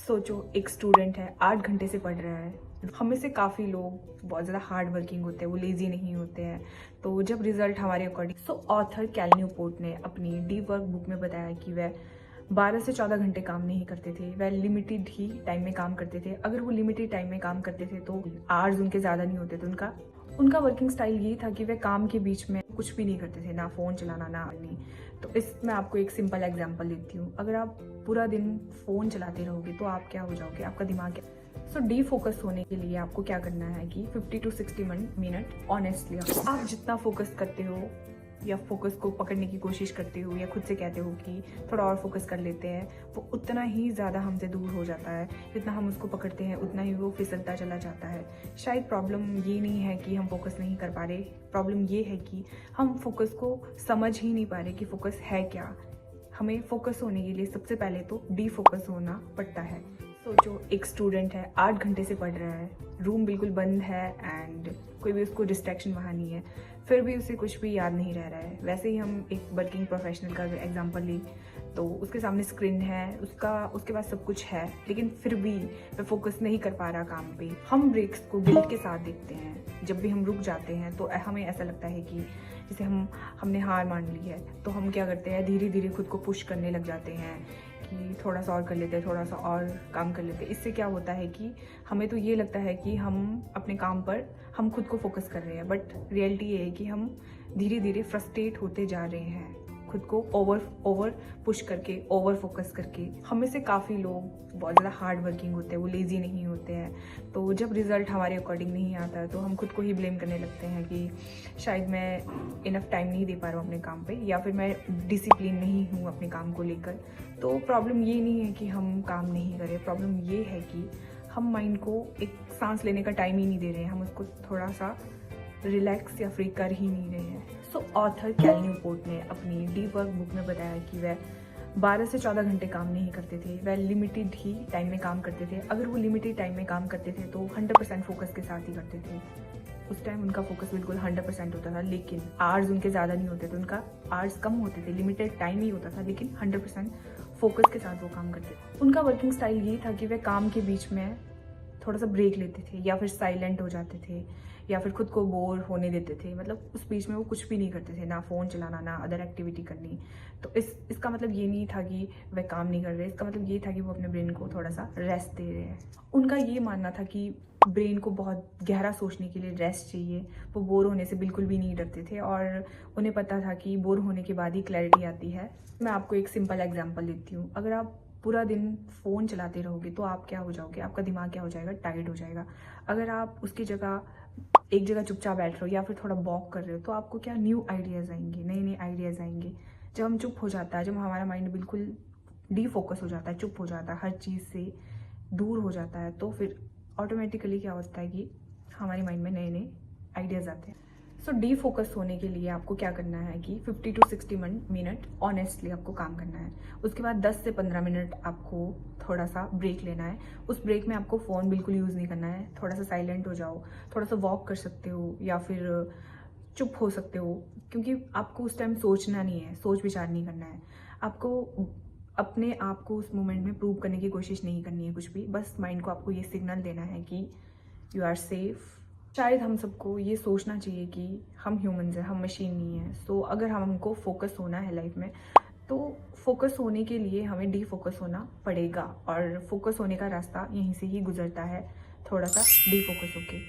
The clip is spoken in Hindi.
सोचो एक स्टूडेंट है 8 घंटे से पढ़ रहा है। हम में से काफ़ी लोग बहुत ज़्यादा हार्ड वर्किंग होते हैं, वो लेजी नहीं होते हैं। तो जब रिजल्ट हमारे अकॉर्डिंग ऑथर कैल न्यूपोर्ट ने अपनी डी वर्क बुक में बताया कि वह 12 से 14 घंटे काम नहीं करते थे, वह लिमिटेड ही टाइम में काम करते थे। अगर वो लिमिटेड टाइम में काम करते थे तो आवर्स उनके ज़्यादा नहीं होते थे। उनका वर्किंग स्टाइल ये था कि वह काम के बीच में कुछ भी नहीं करते थे, ना फ़ोन चलाना ना नहीं। तो इसमें आपको एक सिंपल एग्जांपल देती हूँ। अगर आप पूरा दिन फ़ोन चलाते रहोगे तो आप क्या हो जाओगे, आपका दिमाग क्या। सो डी फोकस होने के लिए आपको क्या करना है कि 50 to 60 मिनट ऑनेस्टली आप जितना फोकस करते हो या फोकस को पकड़ने की कोशिश करते हो या खुद से कहते हो कि थोड़ा और फोकस कर लेते हैं, वो उतना ही ज़्यादा हमसे दूर हो जाता है। जितना हम उसको पकड़ते हैं उतना ही वो फिसलता चला जाता है। शायद प्रॉब्लम ये नहीं है कि हम फोकस नहीं कर पा रहे, प्रॉब्लम ये है कि हम फोकस को समझ ही नहीं पा रहे कि फोकस है क्या। हमें फोकस होने के लिए सबसे पहले तो डी फोकस होना पड़ता है। सोचो एक स्टूडेंट है 8 घंटे से पढ़ रहा है, रूम बिल्कुल बंद है एंड कोई भी उसको डिस्ट्रैक्शन वहाँ नहीं है, फिर भी उसे कुछ भी याद नहीं रह रहा है। वैसे ही हम एक वर्किंग प्रोफेशनल का एग्जांपल लें तो उसके सामने स्क्रीन है, उसके पास सब कुछ है, लेकिन फिर भी वह फोकस नहीं कर पा रहा काम पे। हम ब्रेक्स को गिल्ट के साथ देखते हैं। जब भी हम रुक जाते हैं तो हमें ऐसा लगता है कि जैसे हमने हार मान ली है, तो हम क्या करते हैं, धीरे धीरे खुद को पुश करने लग जाते हैं कि थोड़ा सा और कर लेते हैं, थोड़ा सा और काम कर लेते हैं। इससे क्या होता है कि हमें तो ये लगता है कि हम अपने काम पर हम खुद को फोकस कर रहे हैं, बट रियलिटी ये है कि हम धीरे धीरे फ्रस्ट्रेट होते जा रहे हैं, खुद को ओवर पुश करके, ओवर फोकस करके। हम में से काफ़ी लोग बहुत ज़्यादा हार्ड वर्किंग होते हैं, वो लेजी नहीं होते हैं। तो जब रिजल्ट हमारे अकॉर्डिंग नहीं आता है तो हम खुद को ही ब्लेम करने लगते हैं कि शायद मैं इनफ टाइम नहीं दे पा रहा हूँ अपने काम पे, या फिर मैं डिसिप्लिन नहीं हूँ अपने काम को लेकर। तो प्रॉब्लम ये नहीं है कि हम काम नहीं करें, प्रॉब्लम ये है कि हम माइंड को एक सांस लेने का टाइम ही नहीं दे रहे हैं, हम उसको थोड़ा सा रिलैक्स या फ्री कर ही नहीं रहे हैं। ऑथर कैल न्यूपोर्ट ने अपनी डी वर्क बुक में बताया कि वह 12 से 14 घंटे काम नहीं करते थे, वह लिमिटेड ही टाइम में काम करते थे। अगर वो लिमिटेड टाइम में काम करते थे तो 100% फोकस के साथ ही करते थे। उस टाइम उनका फोकस बिल्कुल 100% होता था, लेकिन आवर्स उनके ज़्यादा नहीं होते थे, उनका आवर्स कम होते थे, लिमिटेड टाइम ही होता था, लेकिन 100% फोकस के साथ वो काम करते थे। उनका वर्किंग स्टाइल ये था कि वह काम के बीच में थोड़ा सा ब्रेक लेते थे, या फिर साइलेंट हो जाते थे, या फिर खुद को बोर होने देते थे। मतलब उस बीच में वो कुछ भी नहीं करते थे, ना फ़ोन चलाना ना अदर एक्टिविटी करनी। तो इसका मतलब ये नहीं था कि वह काम नहीं कर रहे, इसका मतलब ये था कि वो अपने ब्रेन को थोड़ा सा रेस्ट दे रहे हैं। उनका ये मानना था कि ब्रेन को बहुत गहरा सोचने के लिए रेस्ट चाहिए। वो बोर होने से बिल्कुल भी नहीं डरते थे और उन्हें पता था कि बोर होने के बाद ही क्लैरिटी आती है। मैं आपको एक सिंपल एग्जाम्पल देती हूँ। अगर आप पूरा दिन फ़ोन चलाते रहोगे तो आप क्या हो जाओगे, आपका दिमाग क्या हो जाएगा, टायर्ड हो जाएगा। अगर आप उसकी जगह एक जगह चुपचाप बैठ रहे हो या फिर थोड़ा वॉक कर रहे हो तो आपको क्या न्यू आइडियाज़ आएंगे, नए नए आइडियाज़ आएंगे। जब हम चुप हो जाता है, जब हमारा माइंड बिल्कुल डी फोकस हो जाता है, चुप हो जाता है, हर चीज़ से दूर हो जाता है, तो फिर ऑटोमेटिकली क्या होता है कि हमारे माइंड में नए नए आइडियाज़ आते हैं। डी फोकस होने के लिए आपको क्या करना है कि 50 to 60 मिनट ऑनेस्टली आपको काम करना है। उसके बाद 10 से 15 मिनट आपको थोड़ा सा ब्रेक लेना है। उस ब्रेक में आपको फ़ोन बिल्कुल यूज़ नहीं करना है, थोड़ा सा साइलेंट हो जाओ, थोड़ा सा वॉक कर सकते हो या फिर चुप हो सकते हो, क्योंकि आपको उस टाइम सोचना नहीं है, सोच विचार नहीं करना है। आपको अपने आप को उस मोमेंट में प्रूव करने की कोशिश नहीं करनी है कुछ भी, बस माइंड को आपको ये सिग्नल देना है कि यू आर सेफ। शायद हम सबको ये सोचना चाहिए कि हम ह्यूमंस हैं, हम मशीन नहीं हैं। सो अगर हमको फोकस होना है लाइफ में तो फोकस होने के लिए हमें डी फोकस होना पड़ेगा, और फोकस होने का रास्ता यहीं से ही गुजरता है, थोड़ा सा डी फोकस होके।